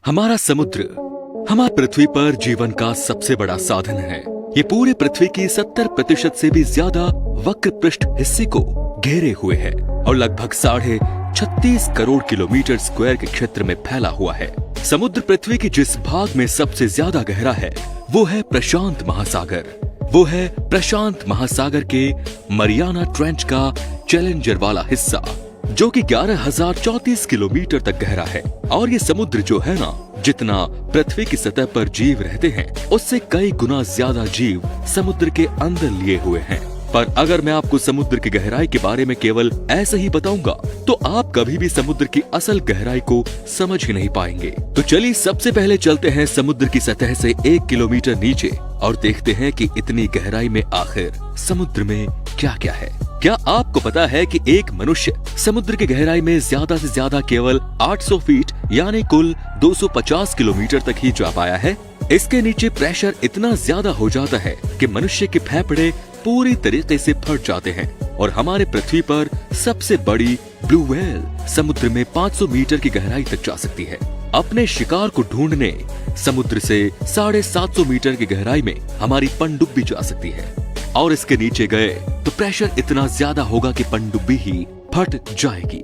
हमारा समुद्र हमारी पृथ्वी पर जीवन का सबसे बड़ा साधन है। ये पूरे पृथ्वी की 70% से भी ज्यादा वक्र पृष्ठ हिस्से को घेरे हुए है और लगभग 36.5 करोड़ किलोमीटर स्क्वायर के क्षेत्र में फैला हुआ है। समुद्र पृथ्वी के जिस भाग में सबसे ज्यादा गहरा है वो है प्रशांत महासागर। वो है प्रशांत महासागर के मरियाना ट्रेंच का चैलेंजर वाला हिस्सा, जो कि 11,034 किलोमीटर तक गहरा है। और ये समुद्र जो है ना, जितना पृथ्वी की सतह पर जीव रहते हैं उससे कई गुना ज्यादा जीव समुद्र के अंदर लिए हुए हैं। पर अगर मैं आपको समुद्र की गहराई के बारे में केवल ऐसे ही बताऊंगा तो आप कभी भी समुद्र की असल गहराई को समझ ही नहीं पाएंगे। तो चलिए सबसे पहले चलते हैं समुद्र की सतह से 1 किलोमीटर नीचे और देखते हैं कि इतनी गहराई में आखिर समुद्र में क्या क्या है। क्या आपको पता है कि एक मनुष्य समुद्र की गहराई में ज्यादा से ज्यादा केवल 800 फीट यानी कुल 250 किलोमीटर तक ही जा पाया है। इसके नीचे प्रेशर इतना ज्यादा हो जाता है कि मनुष्य के फेफड़े पूरी तरीके से फट जाते हैं। और हमारे पृथ्वी पर सबसे बड़ी ब्लू व्हेल समुद्र में 500 मीटर की गहराई तक जा सकती है। अपने शिकार को ढूंढने समुद्र से 750 मीटर की गहराई में हमारी पनडुब्बी जा सकती है। और इसके नीचे गए तो प्रेशर इतना ज्यादा होगा कि पनडुब्बी ही फट जाएगी।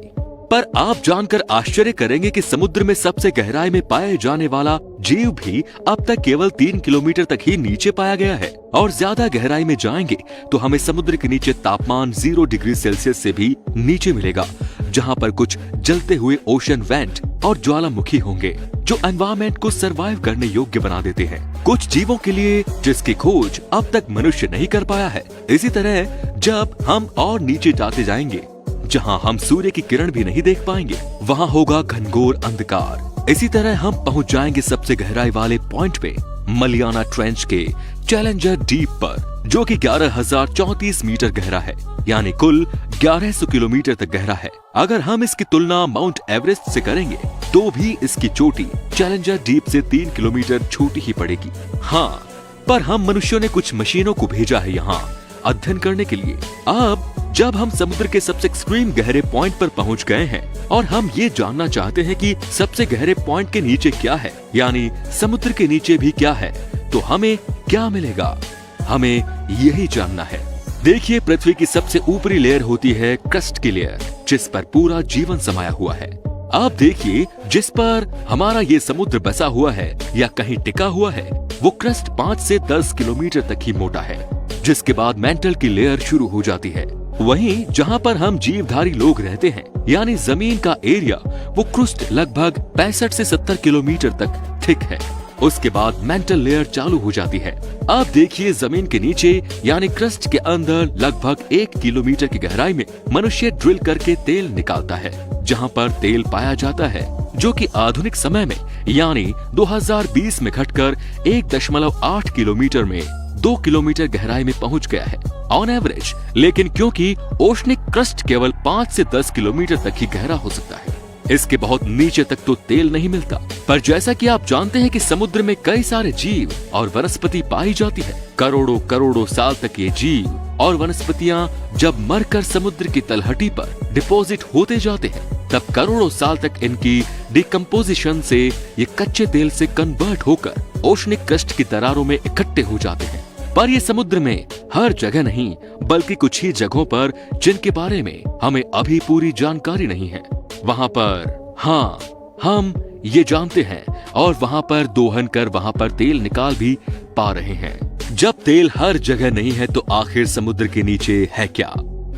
पर आप जानकर आश्चर्य करेंगे कि समुद्र में सबसे गहराई में पाए जाने वाला जीव भी अब तक केवल 3 किलोमीटर तक ही नीचे पाया गया है। और ज्यादा गहराई में जाएंगे तो हमें समुद्र के नीचे तापमान 0 डिग्री सेल्सियस से भी नीचे मिलेगा, जहां पर कुछ जलते हुए ओशन वेंट और ज्वालामुखी होंगे जो एनवायरमेंट को सरवाइव करने योग्य बना देते हैं, कुछ जीवों के लिए जिसकी खोज अब तक मनुष्य नहीं कर पाया है। इसी तरह जब हम और नीचे जाते जाएंगे, जहां हम सूर्य की किरण भी नहीं देख पाएंगे, वहां होगा घनघोर अंधकार। इसी तरह हम पहुंच जाएंगे सबसे गहराई वाले पॉइंट पे, मरियाना ट्रेंच के चैलेंजर डीप पर, जो कि 11,034 मीटर गहरा है, यानी कुल 1100 किलोमीटर तक गहरा है। अगर हम इसकी तुलना माउंट एवरेस्ट से करेंगे तो भी इसकी चोटी चैलेंजर डीप से 3 किलोमीटर छोटी ही पड़ेगी। हाँ, पर हम मनुष्यों ने कुछ मशीनों को भेजा है यहाँ अध्ययन करने के लिए। अब जब हम समुद्र के सबसे एक्सट्रीम गहरे पॉइंट पर पहुंच गए हैं और हम ये जानना चाहते हैं कि सबसे गहरे पॉइंट के नीचे क्या है, यानी समुद्र के नीचे भी क्या है, तो हमें क्या मिलेगा, हमें यही जानना है। देखिए, पृथ्वी की सबसे ऊपरी लेयर होती है क्रस्ट की लेयर, जिस पर पूरा जीवन समाया हुआ है। आप देखिए, जिस पर हमारा ये समुद्र बसा हुआ है या कहीं टिका हुआ है, वो क्रस्ट 5 से 10 किलोमीटर तक ही मोटा है, जिसके बाद मेंटल की लेयर शुरू हो जाती है। वहीं जहां पर हम जीवधारी लोग रहते हैं, यानी जमीन का एरिया, वो क्रुस्ट लगभग 65 से 70 किलोमीटर तक थिक है। उसके बाद मेंटल लेयर चालू हो जाती है। आप देखिए, जमीन के नीचे यानी क्रस्ट के अंदर लगभग 1 किलोमीटर की गहराई में मनुष्य ड्रिल करके तेल निकालता है, जहां पर तेल पाया जाता है, जो कि आधुनिक समय में यानी 2020 में घटकर 1.8 किलोमीटर में 2 किलोमीटर गहराई में पहुंच गया है ऑन एवरेज। लेकिन क्योंकि ओशनिक क्रस्ट केवल 5 से 10 किलोमीटर तक ही गहरा हो सकता है, इसके बहुत नीचे तक तो तेल नहीं मिलता। पर जैसा कि आप जानते हैं कि समुद्र में कई सारे जीव और वनस्पति पाई जाती है। करोड़ों करोड़ों साल तक ये जीव और वनस्पतियां जब मरकर समुद्र की तलहटी पर डिपॉजिट होते जाते हैं, तब करोड़ों साल तक इनकी डिकम्पोजिशन से ये कच्चे तेल से कन्वर्ट होकर ओशनिक क्रस्ट की दरारों में इकट्ठे हो जाते हैं। पर ये समुद्र में हर जगह नहीं, बल्कि कुछ ही जगहों पर, जिनके बारे में हमें अभी पूरी जानकारी नहीं है, वहां पर हाँ, हम ये जानते हैं और वहां पर दोहन कर वहां पर तेल निकाल भी पा रहे हैं। जब तेल हर जगह नहीं है तो आखिर समुद्र के नीचे है क्या?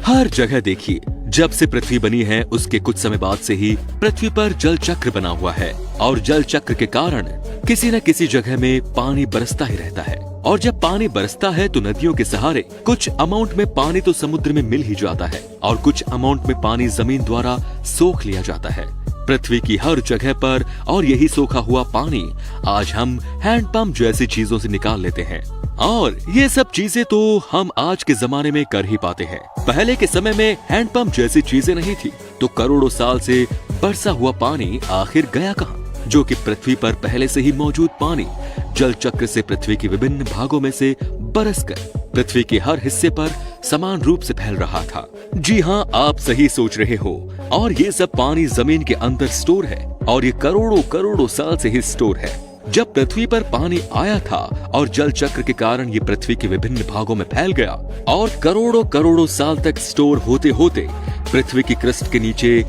हर जगह देखिए, जब से पृथ्वी बनी है उसके कुछ समय बाद से ही पृथ्वी पर जल चक्र बना हुआ है और जल चक्र के कारण किसी न किसी जगह में पानी बरसता ही रहता है। और जब पानी बरसता है तो नदियों के सहारे कुछ अमाउंट में पानी तो समुद्र में मिल ही जाता है और कुछ अमाउंट में पानी जमीन द्वारा सोख लिया जाता है पृथ्वी की हर जगह पर। और यही सोखा हुआ पानी आज हम हैंडपंप जैसी चीजों से निकाल लेते हैं। और ये सब चीजें तो हम आज के जमाने में कर ही पाते हैं। पहले के समय में हैंडपंप जैसी चीजें नहीं थी, तो करोड़ों साल से बरसा हुआ पानी आखिर गया कहाँ? जो कि पृथ्वी पर पहले से ही मौजूद पानी जल चक्र से पृथ्वी के विभिन्न भागों में से बरसकर पृथ्वी के हर हिस्से पर समान रूप से फैल रहा था। जी हाँ, आप सही सोच रहे हो। और ये सब पानी जमीन के अंदर स्टोर है और ये करोड़ों करोड़ों साल से ही स्टोर है। जब पृथ्वी पर पानी आया था और जल चक्र के कारण ये पृथ्वी के विभिन्न भागों में फैल गया और करोड़ों करोड़ों साल तक स्टोर होते होते पृथ्वी की क्रस्ट के नीचे